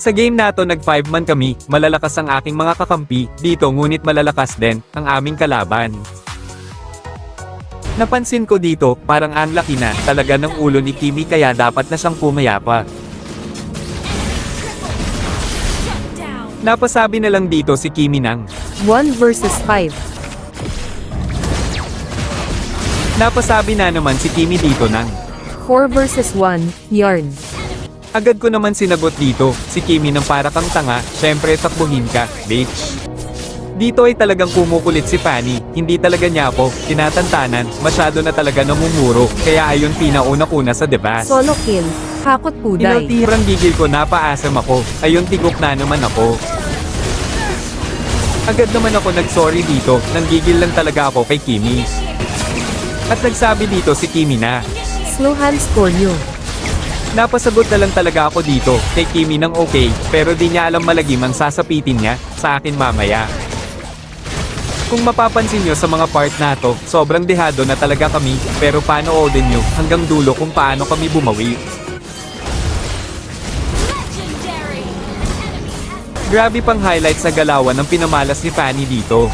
Sa game na to nag 5 man kami, malalakas ang aking mga kakampi, dito ngunit malalakas din, ang aming kalaban. Napansin ko dito, parang ang laki na, talaga ng ulo ni Kimi kaya dapat na siyang pumayapa. Napasabi na lang dito si Kimi ng 1 versus 5. Napasabi na naman si Kimi dito ng 4 versus 1, yarn. agad ko naman sinagot dito, si Kimi ng para kang tanga, syempre takbuhin ka, bitch. Dito ay talagang kumukulit si Fanny, hindi talaga niya ako, tinatantanan, masyado na talaga namumuro, kaya ayun pinauna-una sa debas. Solo kill. Hakot puday. Inaltirang gigil ko napaasam ako, ayun tigok na naman ako. Agad naman ako nag-sorry dito, nanggigil lang talaga ako kay Kimi. At nagsabi dito si Kimi na Slow hands for you. napasagot na lang talaga ako dito, kay Kimi ng okay, pero di niya alam malagim ang sasapitin niya, sa akin mamaya. Kung mapapansin nyo sa mga part na to, sobrang dehado na talaga kami, pero panoodin nyo, hanggang dulo kung paano kami bumawi. Grabe pang highlight sa galawan ng pinamalas ni Fanny dito.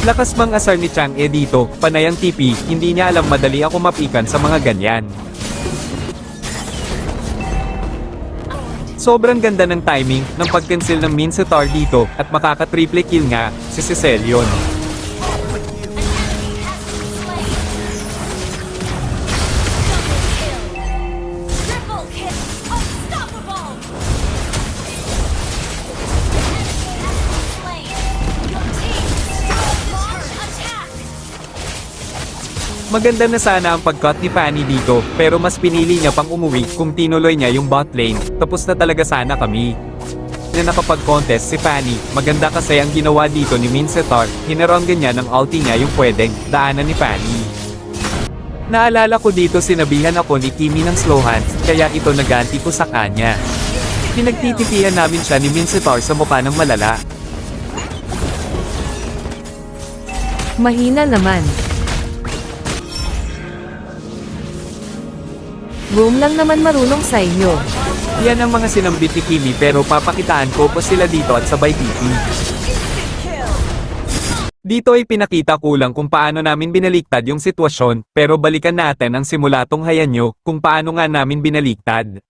Lakas mang asar ni Chang'e dito, panay ang TP, hindi niya alam madali ako mapikan sa mga ganyan. Sobrang ganda ng timing, ng pag-cancel ng Mincetar dito, at makaka-triple kill nga, si Cecilion. Maganda na sana ang pag-cut ni Fanny dito, pero mas pinili niya pang umuwi kung tinuloy niya yung bot lane, tapos na talaga sana kami. Na nakapag-contest si Fanny, maganda kasi ang ginawa dito ni Mincetar, hinaronggan niya ng ulti niya yung pwedeng daanan ni Fanny. Naalala ko dito sinabihan ako ni Kimi ng slow hands, kaya ito naganti ko sa kanya. Pinagtitipihan namin siya ni Mincetar sa mukha ng malala. Mahina naman. Boom lang naman marunong sa inyo. Yan ang mga sinambit ni Kimi pero papakitaan ko pa sila dito at sabay TP. Dito ay pinakita ko lang kung paano namin binaliktad yung sitwasyon, pero balikan natin ang simulatong hayanyo, kung paano nga namin binaliktad.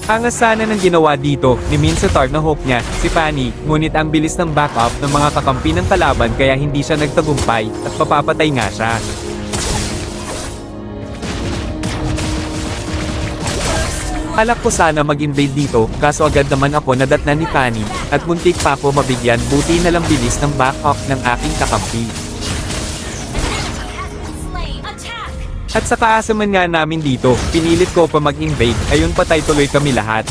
Angas sana ng ginawa dito, ni Mincetar na hook niya, si Fanny, ngunit ang bilis ng backup ng mga kakampi ng kalaban kaya hindi siya nagtagumpay, at papapatay nga siya. Alak ko sana mag-invade dito, kaso agad naman ako nadatnan ni Fanny, at muntik pa ako mabigyan, buti na lang bilis ng backup ng aking kakampi. At sa kaasaman nga namin dito, pinilit ko pa mag-invade, ayun patay tuloy kami lahat.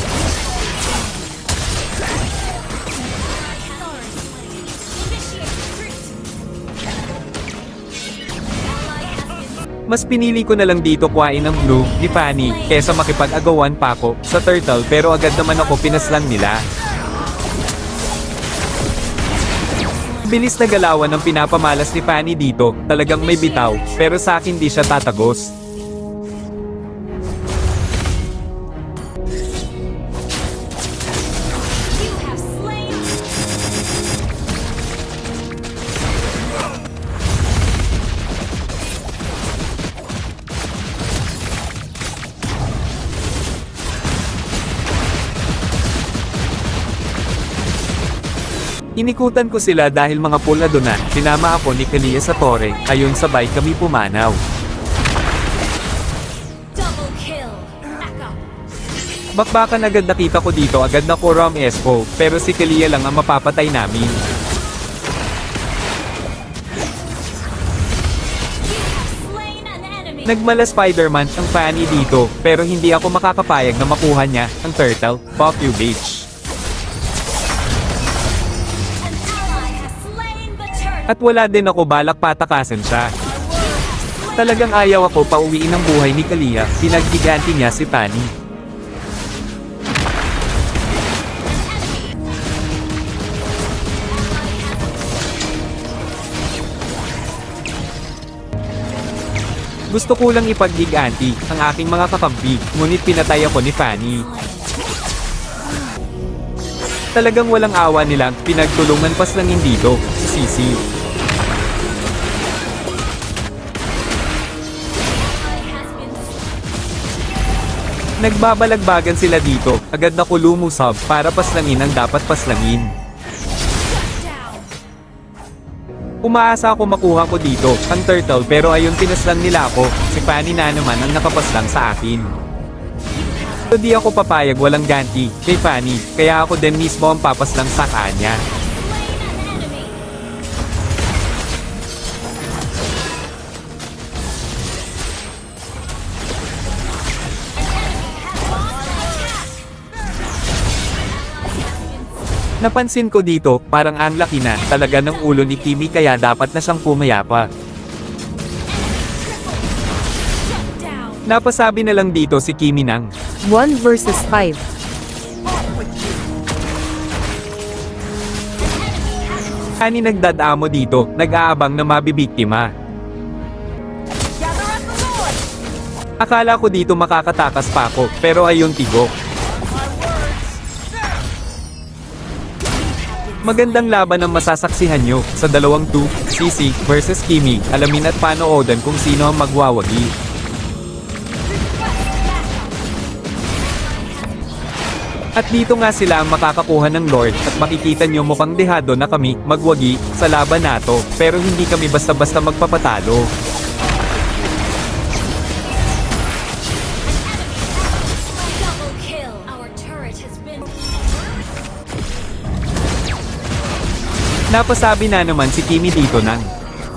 Mas pinili ko na lang dito kuhain ng blue ni Fanny, kesa makipag-agawan pa ako sa turtle pero agad naman ako pinaslang nila. Bilis na galawan ng pinapamalas ni Fanny dito, talagang may bitaw, pero sa akin di siya tatagos. Inikutan ko sila dahil mga pulado na, sinama ako ni Kalia sa tore, ayun sabay kami pumanaw. Bakbakan agad nakita ko dito agad na ko Ram Espo, pero si Kalia lang ang mapapatay namin. Nagmala Spider-Man ang Fanny dito, pero hindi ako makakapayag na makuha niya ang turtle, fuck you bitch. At wala din ako balak patakasan siya. Talagang ayaw ako pauwiin ang buhay ni Kalia, pinaggiganti niya si Fanny. Gusto ko lang ipagdiganti ang aking mga kakampi, ngunit pinatay ako ni Fanny. Talagang walang awa nilang pinagtulungan paslangin dito, si Sisi. Nagbabalagbagan sila dito, agad na ko lumusab para paslangin ang dapat paslangin. Umaasa ako makuha ko dito, ang turtle, pero ayun pinaslang nila ako, si Fanny na naman ang nakapaslang sa akin. So di ako papayag walang ganti kay Fanny, kaya ako din mismo ang papaslang sa kanya. Napansin ko dito, parang ang laki na talaga ng ulo ni Kimi kaya dapat na siyang pumayapa. Napasabi na lang dito si Kimi ng 1 versus 5. Ani nagdadamo dito, nag-aabang na mabibiktima. Akala ko dito makakatakas pa ako, pero ayun tigo. Magandang laban ang masasaksihan nyo sa dalawang 2, Sisi versus Kimi. Alamin at panoodan kung sino ang magwawagi. At dito nga sila ang makakakuha ng Lord at makikita nyo mukhang dehado na kami magwagi sa laban nato, pero hindi kami basta-basta magpapatalo. Napasabi na naman si Kimi dito ng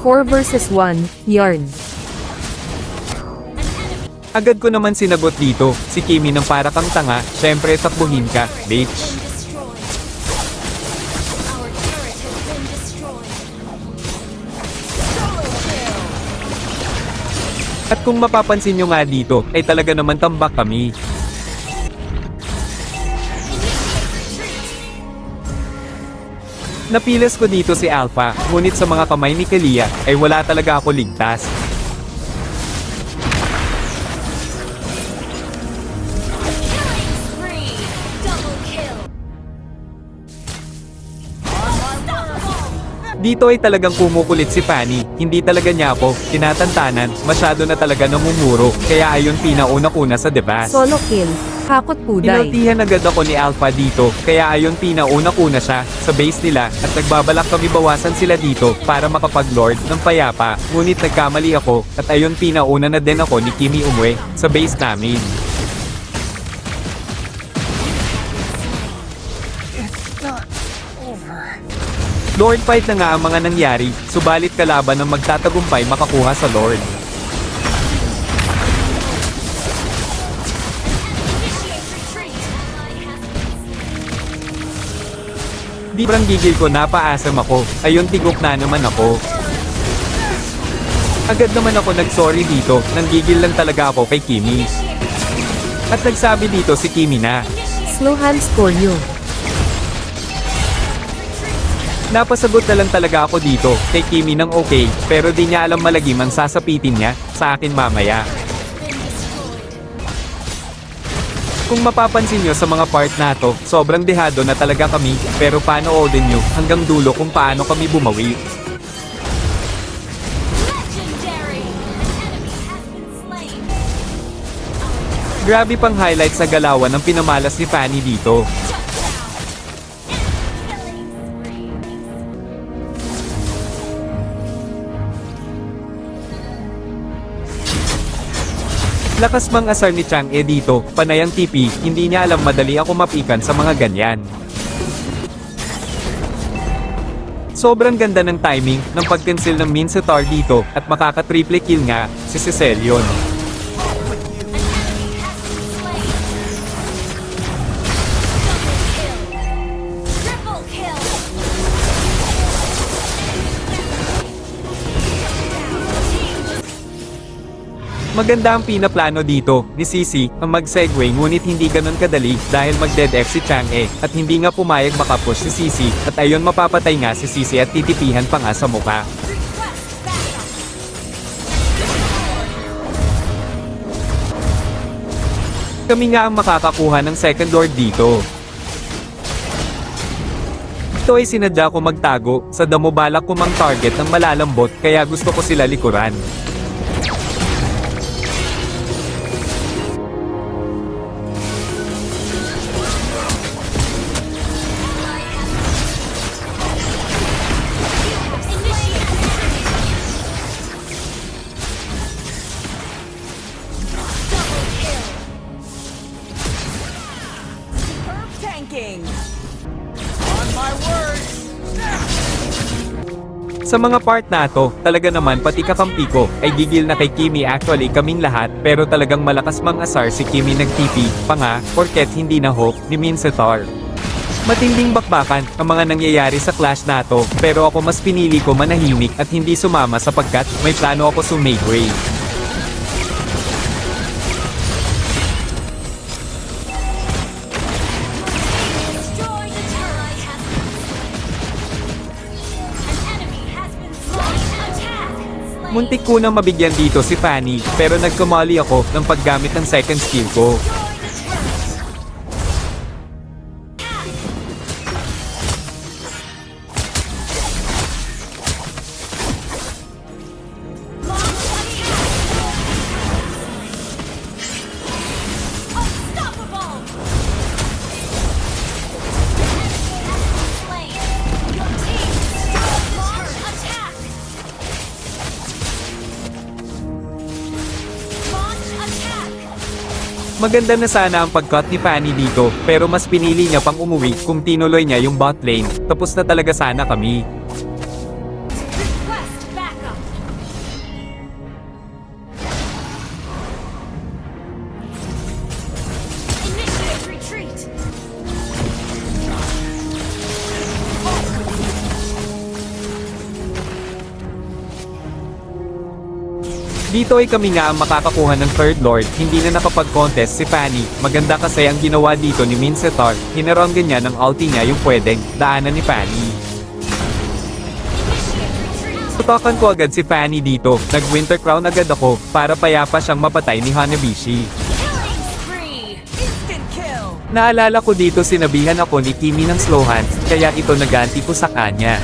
4 versus 1, yarn. agad ko naman sinagot dito, si Kimi ng para kang tanga, syempre takbuhin ka, bitch. At kung mapapansin nyo nga dito, ay talaga naman tambak kami. Napilas ko dito si Alpha, ngunit sa mga kamay ni Kalia, ay wala talaga ako ligtas. Dito ay talagang kumukulit si Fanny, hindi talaga niya ako tinatantanan, masyado na talaga namumuro, kaya ayun pinauna-una sa debas. Solo kill. Hakot puday. Inaltihan agad ako ni Alpha dito, kaya ayun pinauna-una siya sa base nila at nagbabalak kami bawasan sila dito para makapag-lord ng payapa, ngunit nagkamali ako at ayun pinauna na din ako ni Kimi umuwi sa base namin. Lord fight na nga ang mga nangyari, subalit kalaban ng magtatagumpay makakuha sa Lord. Di brang gigil ko, napaasam ako, ayun tigok na naman ako. Agad naman ako nag-sorry dito, nanggigil lang talaga ako kay Kimi. At nagsabi dito si Kimi na Slow hands for you. napasagot na lang talaga ako dito kay Kimi ng okay, pero di niya alam malagim ang sasapitin niya sa akin mamaya. Kung mapapansin nyo sa mga part na to, sobrang dehado na talaga kami, pero panoodin nyo hanggang dulo kung paano kami bumawi. Grabe pang highlight sa galawan ng pinamalas ni Fanny dito. Lakas mang asar ni Chang'e dito, panay ang TP, hindi niya alam madali ako mapikan sa mga ganyan. Sobrang ganda ng timing ng pag-cancel ng Mincetar dito at makaka-triple kill nga si Cecilion. Maganda ang pinaplano dito ni Sisi ang mag-segue, ngunit hindi ganun kadali dahil mag-dead F si Chang'e at hindi nga pumayag makapush si Sisi at ayon mapapatay nga si Sisi at titipihan pa nga sa mukha. Kami nga ang makakakuha ng second lord dito. Ito ay sinadya ko magtago, sa damo balak ko mang target ng malalambot kaya gusto ko sila likuran. Tanking. On my word. Sa mga part na to, talaga naman pati kakampi ko, ay gigil na kay Kimi actually kaming lahat, pero talagang malakas mang asar si Kimi nag-TP, pa nga, porket hindi na hope, ni Mincetar. Matinding bakbakan, ang mga nangyayari sa clash na to, pero ako mas pinili ko manahimik at hindi sumama sapagkat, may plano ako sumigway. Destroy the turret. An enemy has been slain. Attack. Slain. Muntik ko nang mabigyan dito si Fanny, pero nagkamali ako ng paggamit ng second skill ko. Destroy the turret. Unstoppable. Enemy has been slain. Your team launch attack. Launch attack. Maganda na sana ang pag-cut ni Fanny dito, pero mas pinili niya pang umuwi kung tinuloy niya yung bot lane, tapos na talaga sana kami. Request backup. Initiate retreat. Dito ay kami nga ang makakakuha ng third lord, hindi na nakapag-contest si Fanny, maganda kasi ang ginawa dito ni Mincetar, hinaranggan niya ng ulti niya yung pwedeng daanan ni Fanny. Tutokan ko agad si Fanny dito, nag-winter crown agad ako, para payapa siyang mapatay ni Hanabishi. Killing spree. Instant kill. Naalala ko dito sinabihan ako ni Kimi ng slow hands, kaya ito naganti ko sa kanya.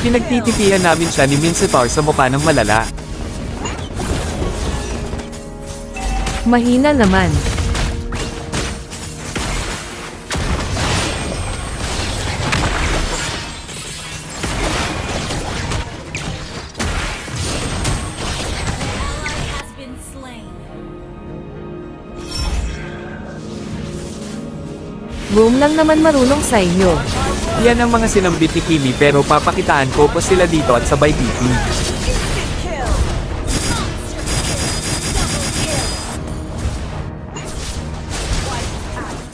Pinagtitipihan namin siya ni Mincetar sa mukha ng malala. Mahina naman. Ally has been slain. Room lang naman marunong sa inyo. Yan ang mga sinambit ni Kimi pero papakitaan ko po sila dito at sabay TP. Instant kill. Monster kill. Double kill. Wipe out.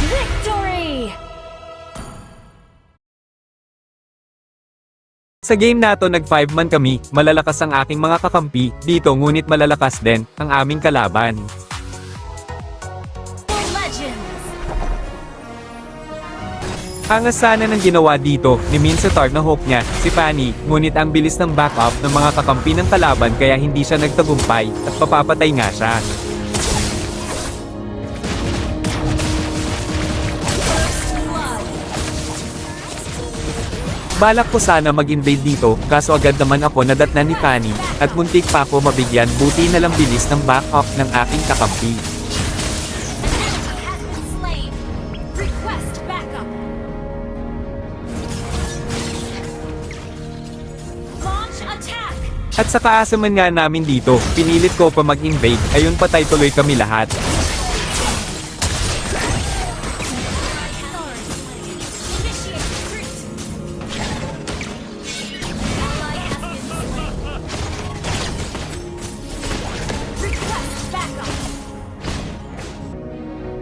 Victory. Sa game na to nag 5 man kami, malalakas ang aking mga kakampi, dito ngunit malalakas din, ang aming kalaban. For legends. Angas sana ng ginawa dito, ni Mincetar na hook niya, si Fanny, ngunit ang bilis ng backup ng mga kakampi ng kalaban kaya hindi siya nagtagumpay, at papapatay nga siya. Blood. Balak ko sana mag-invade dito, kaso agad naman ako nadatnan ni Fanny, at muntik pa ako mabigyan buti na lang bilis ng backup ng aking kakampi. An enemy has been slain. Request backup. Launch attack. At sa kaasaman nga namin dito, pinilit ko pa mag-invade, ayun patay tuloy kami lahat. Initiate retreat. Ally has been slain. Request backup.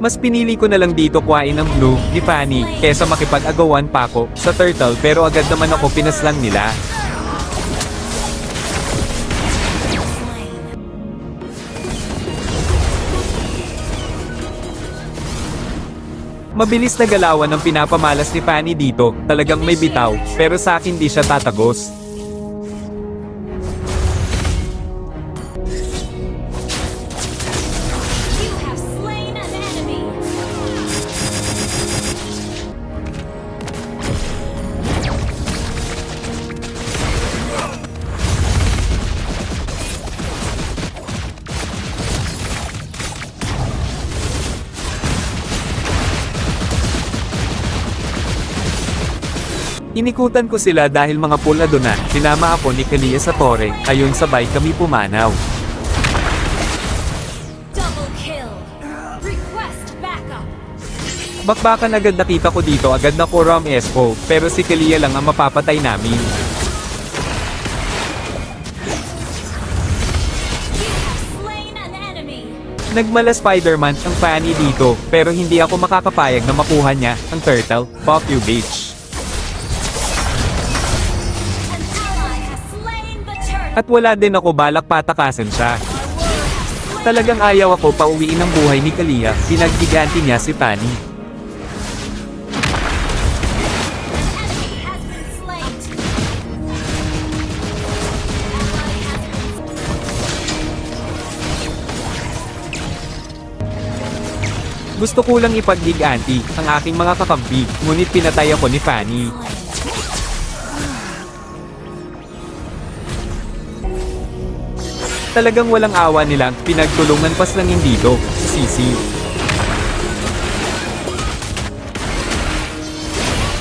Mas pinili ko na lang dito kuhain ng blue ni Fanny, kesa makipag-agawan pa ako sa turtle pero agad naman ako pinaslang nila. Mabilis na galawan ang pinapamalas ni Fanny dito, talagang may bitaw, pero sa akin di siya tatagos. Inikutan ko sila dahil mga pulado na, sinama ako ni Kalia sa tore, ayon sabay kami pumanaw. Double kill. Request backup. Bakbakan agad nakita ko dito agad na ko Ram Espo, pero si Kalia lang ang mapapatay namin. You have slain an enemy. Nagmala Spider-Man ang Fanny dito, pero hindi ako makakapayag na makuha niya ang turtle, Popue Beach. An ally has slain the turtle. At wala din ako balak patakasan siya. Talagang ayaw ako pauwiin ng buhay ni Kalia, pinaggiganti niya si Fanny. Enemy has been slain. Ally has been Gusto ko lang ipaggiganti ang aking mga kakampi, ngunit pinatay ako ni Fanny. Talagang walang awa nilang pinagtulungan pas lang dito, si Sisi.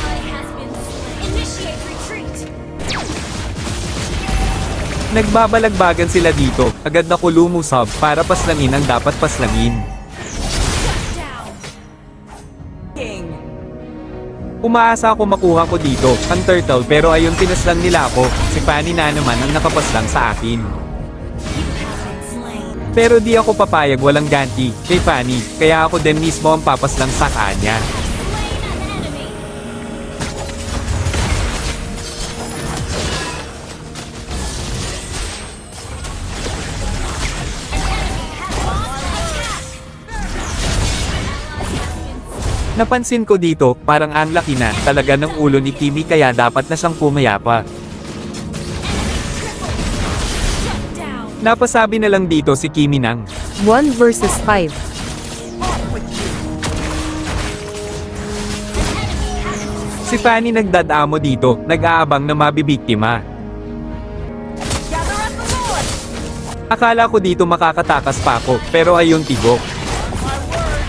Ally has been slain. Initiate retreat. Nagbabalagbagan sila dito, agad na ko lumusab para paslangin ang dapat paslangin. Down. King. Umaasa ako makuha ko dito, ang turtle pero ayun pinaslang nila ako, si Fanny na naman ang nakapaslang sa akin. You have been slain. Pero di ako papayag walang ganti kay Fanny, kaya ako din mismo ang papaslang sa kanya. Slain an enemy. An enemy has launched an attack. Ally has been slain. Napansin ko dito, parang ang laki na talaga ng ulo ni Kimi kaya dapat na siyang pumayapa. Shut down. Napasabi na lang dito si Kimi nang, 1 versus 5. si Fanny nagdadamo dito, nag-aabang na mabibiktima. Gather up the Lord. Akala ko dito makakatakas pa ako, pero ayun tigok. My words.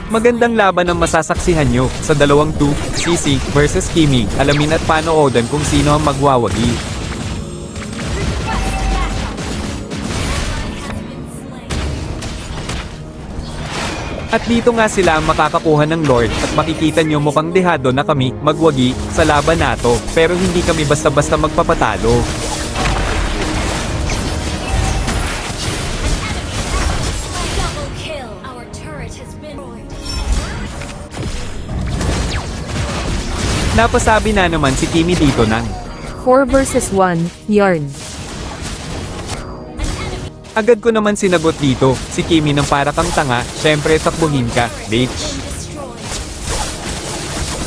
Magandang laban ang masasaksihan nyo sa dalawang 2, Sisi versus Kimi. Alamin at panoodan kung sino ang magwawagi. At dito nga sila ang makakakuha ng Lord at makikita nyo mukhang dehado na kami magwagi sa laban nato, pero hindi kami basta-basta magpapatalo. Double kill. Our turret has been destroyed. Napasabi na naman si Kimi dito nang, 4 versus 1, yarn. agad ko naman sinagot dito, si Kimi ng para kang tanga, syempre takbuhin ka, bitch. Been destroyed.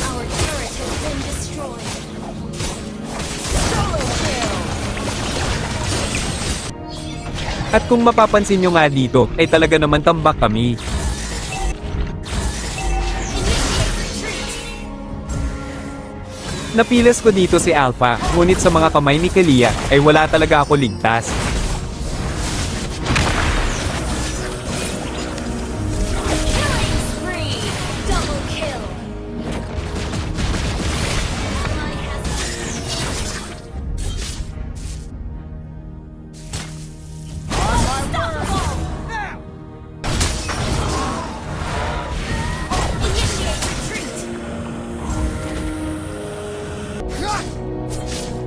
Our turret has been destroyed. Solo kill. At kung mapapansin nyo nga dito, ay talaga naman tambak kami. Napilas ko dito si Alpha, ngunit sa mga kamay ni Kalia, ay wala talaga ako ligtas. Killing spree. Double kill. Ally has unstoppable. Initiate retreat.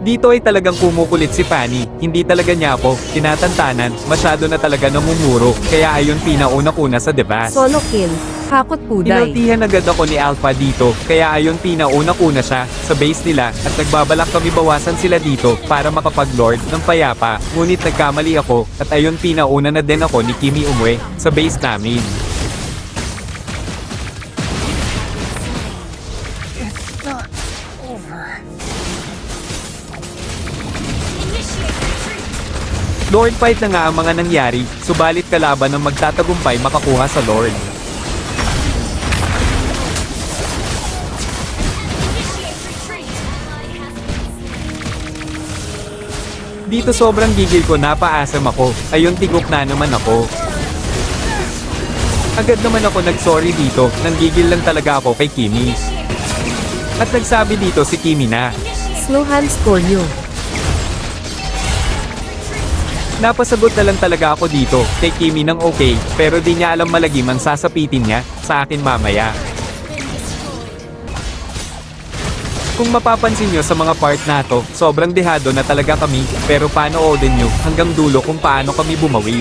Dito ay talagang kumukulit si Fanny, hindi talaga niya ako, tinatantanan, masyado na talaga namumuro, kaya ayun pinauna-una sa devas. Solo kill. Hakot puday. Inaltihan agad ako ni Alpha dito, kaya ayun pinauna-una siya sa base nila at nagbabalak kami bawasan sila dito para makapag-lord ng payapa, ngunit nagkamali ako at ayun pinauna na din ako ni Kimi umuwi sa base namin. Initiate retreat. Lord fight na nga ang mga nangyari, subalit kalaban ng magtatagumpay makakuha sa Lord. Initiate retreat. Ally has been slain. Dito sobrang gigil ko, napaasam ako, ayun tigok na naman ako. Agad naman ako nag-sorry dito, nanggigil lang talaga ako kay Kimi. Initiate retreat. At nagsabi dito si Kimi na, Initiate Slow hands for you. napasagot na lang talaga ako dito, kay Kimi ng okay, pero di niya alam malagim ang sasapitin niya, sa akin mamaya. been destroyed. Kung mapapansin nyo sa mga part na to, sobrang dehado na talaga kami, pero panoodin nyo, hanggang dulo kung paano kami bumawi.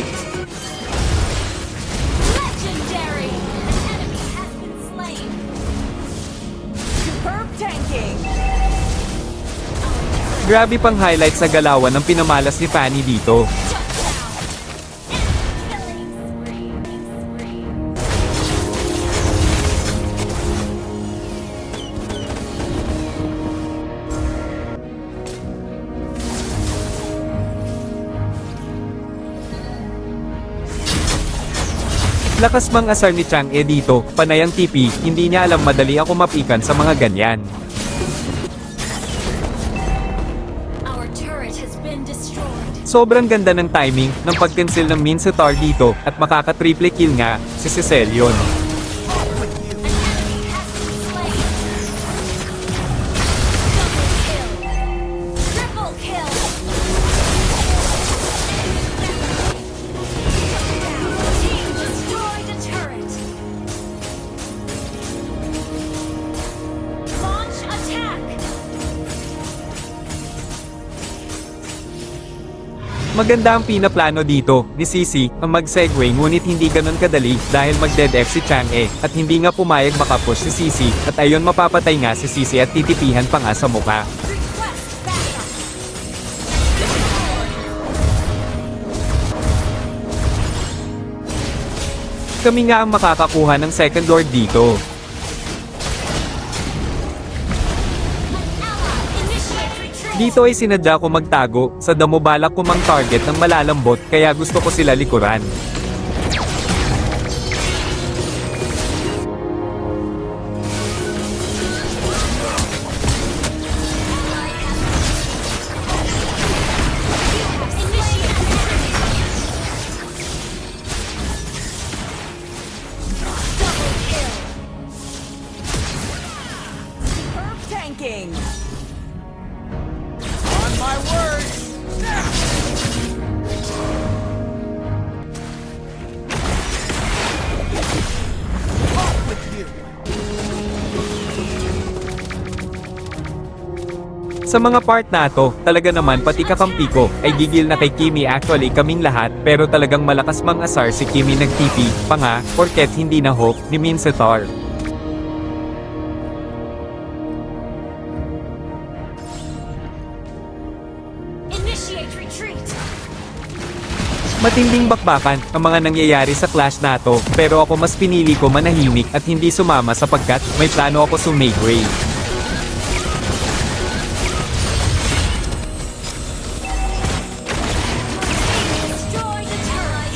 Legendary. An enemy has been slain. Superb tanking. Grabe pang highlight sa galawan ng pinamalas ni Fanny dito. Shut down. Killing spree. Lakas mang asar ni Chang E dito, panay ang TP, hindi niya alam madali ako mapikan sa mga ganyan. Our turret has been destroyed. Sobrang ganda ng timing ng pag-cancel ng Mincetar dito at makaka-triple kill nga si Cecilion. An enemy has been slain. Double kill. Triple kill. Team destroyed a turret. Launch attack. Maganda ang pinaplano dito ni Sisi ang mag-segue ngunit hindi ganun kadali dahil mag-dead F si Chang E at hindi nga pumayag makapush si Sisi at ayon mapapatay nga si Sisi at titipihan pa nga sa mukha. Request backup. Kami nga ang makakakuha ng second lord dito. Initiate retreat. Dito ay sinadya ko magtago, sa damo balak ko mang target ng malalambot kaya gusto ko sila likuran. Superb tanking. On my word. Off with you. Sa mga part na to, talaga naman pati kakampi ko ay gigil na kay Kimi actually kaming lahat pero talagang malakas mang asar si Kimi nag-TP pa nga porket hindi na hope ni Mincetar. Initiate retreat. Matinding bakbakan ang mga nangyayari sa clash na to pero ako mas pinili ko manahimik at hindi sumama sapagkat may plano ako make way. Destroy the turret.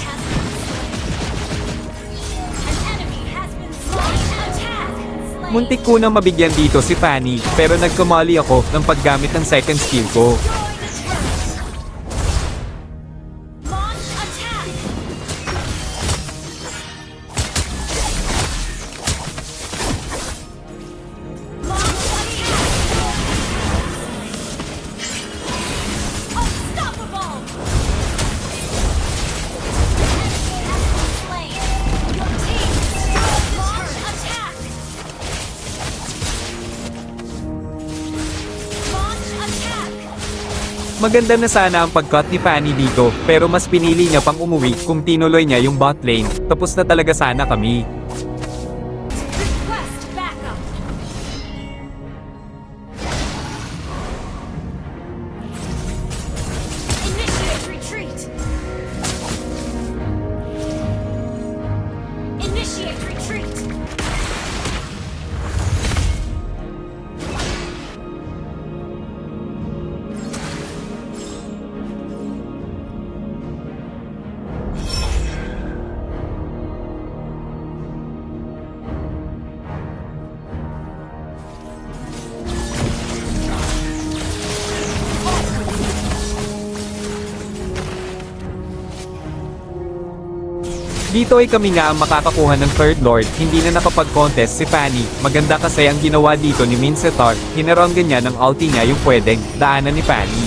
An enemy has been slain. Attack. Slain. Muntik ko nang mabigyan dito si Fanny pero nagkumali ako ng paggamit ng second skill ko. Destroy the turret. Launch attack. Launch attack. Unstoppable. Enemy has been slain. Your team destroyed. Launch attack. Launch attack. Maganda na sana ang pag-cut ni Fanny dito pero mas pinili niya pang umuwi kung tinuloy niya yung bot lane, tapos na talaga sana kami. Request backup. Initiate retreat. Initiate retreat. Dito ay kami nga ang makakakuha ng Third Lord, hindi na nakapag-contest si Fanny. Maganda kasi ang ginawa dito ni Mincetar, hinaranggan niya ng ulti niya yung pwedeng daanan ni Fanny.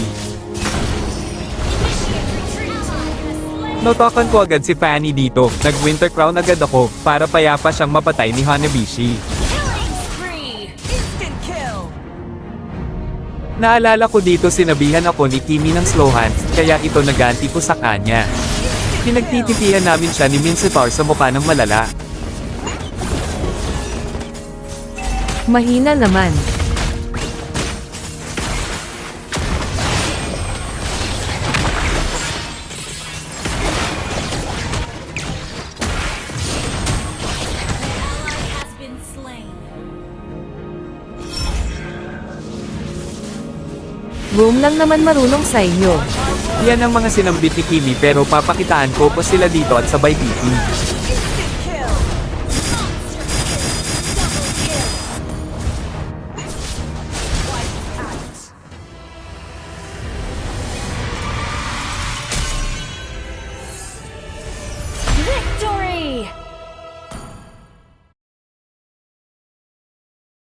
Notakan ko agad si Fanny dito, nag-Winter Crown agad ako, para payapa siyang mapatay ni Hanabishi. Killing spree. Instant kill. Naalala ko dito sinabihan ako ni Kimi ng slow hands, kaya ito naganti ko sa kanya. Pinagtitipihan namin siya ni Mincetar sa mukha ng malala. Mahina naman. Ally has been slain. Room lang naman marunong sa inyo. Yan ang mga sinambit ni Kimi pero papakitaan ko pa sila dito at sabay BP.